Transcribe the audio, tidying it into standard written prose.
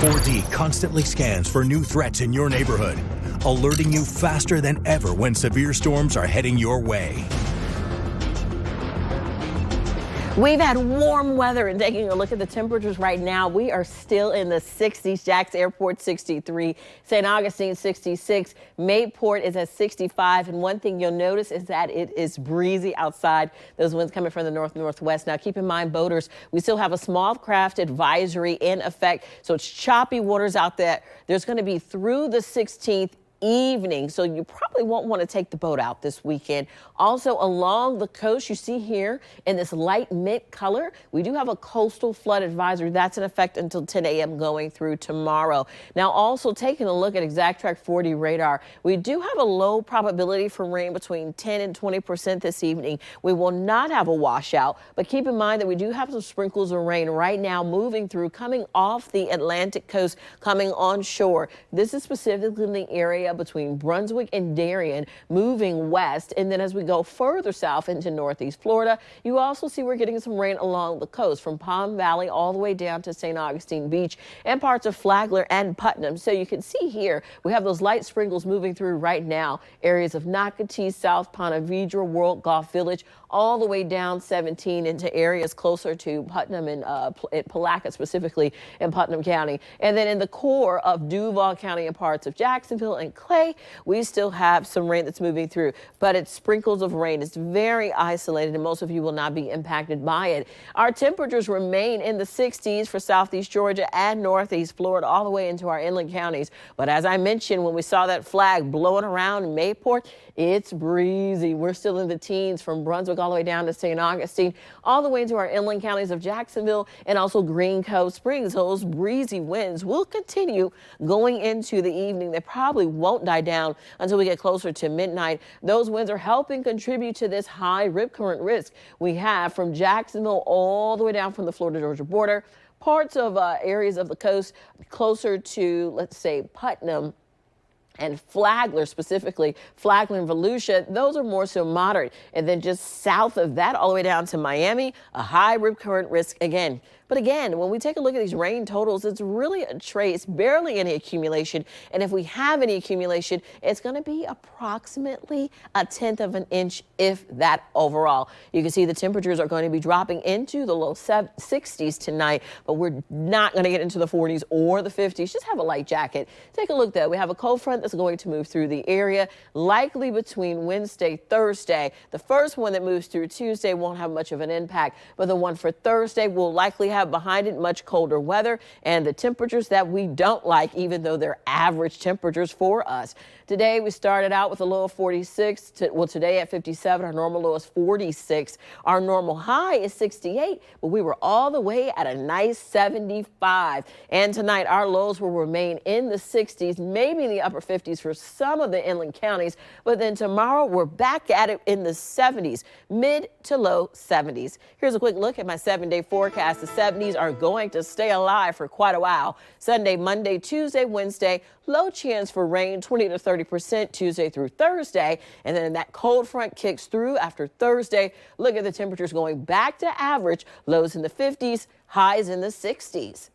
4D constantly scans for new threats in your neighborhood, alerting you faster than ever when severe storms are heading your way. We've had warm weather, and taking a look at the temperatures right now, we are still in the 60s. Jax Airport 63, St. Augustine 66, Mayport is at 65. And one thing you'll notice is that it is breezy outside. Those winds coming from the north-northwest. Now keep in mind, boaters, we still have a small craft advisory in effect. So it's choppy waters out there. There's going to be through the 16th evening, so you probably won't want to take the boat out this weekend. Also along the coast, you see here in this light mint color, we do have a coastal flood advisory that's in effect until 10 a.m. going through tomorrow. Now also taking a look at exact track 40 radar, we do have a low probability for rain between 10 and 20% this evening. We will not have a washout, but keep in mind that we do have some sprinkles of rain right now moving through, coming off the Atlantic coast, coming onshore. This is specifically in the area between Brunswick and Darien, moving west. And then as we go further south into northeast Florida, you also see we're getting some rain along the coast from Palm Valley all the way down to St. Augustine Beach and parts of Flagler and Putnam. So you can see here we have those light sprinkles moving through right now. Areas of Nocatee, South Ponte Vedra, World Golf Village, all the way down 17 into areas closer to Putnam and Palatka, specifically in Putnam County. And then in the core of Duval County and parts of Jacksonville and Clay, we still have some rain that's moving through, but it's sprinkles of rain. It's very isolated, and most of you will not be impacted by it. Our temperatures remain in the 60s for southeast Georgia and northeast Florida, all the way into our inland counties. But as I mentioned, when we saw that flag blowing around in Mayport, it's breezy. We're still in the teens from Brunswick all the way down to St. Augustine, all the way into our inland counties of Jacksonville and also Green Cove Springs. Those breezy winds will continue going into the evening. They probably won't die down until we get closer to midnight. Those winds are helping contribute to this high rip current risk we have from Jacksonville all the way down from the Florida-Georgia border, parts of areas of the coast closer to, let's say, Putnam and Flagler, specifically Flagler and Volusia. Those are more so moderate. And then just south of that, all the way down to Miami, a high rip current risk again. But again, when we take a look at these rain totals, it's really a trace, barely any accumulation. And if we have any accumulation, it's going to be approximately 1/10 of an inch, if that overall. You can see the temperatures are going to be dropping into the low 60s tonight, but we're not going to get into the 40s or the 50s. Just have a light jacket. Take a look though. We have a cold front that's going to move through the area, likely between Wednesday, Thursday. The first one that moves through Tuesday won't have much of an impact, but the one for Thursday will likely have behind it much colder weather and the temperatures that we don't like, even though they're average temperatures for us. Today we started out with a low of 46. Today at 57, our normal low is 46. Our normal high is 68, but we were all the way at a nice 75. And tonight our lows will remain in the 60s, maybe the upper 50s for some of the inland counties. But then tomorrow we're back at it in the 70s, mid to low 70s. Here's a quick look at my 7-day forecast. The 70s are going to stay alive for quite a while. Sunday, Monday, Tuesday, Wednesday, low chance for rain, 20 to 30% Tuesday through Thursday. And then that cold front kicks through after Thursday. Look at the temperatures going back to average, lows in the 50s, highs in the 60s.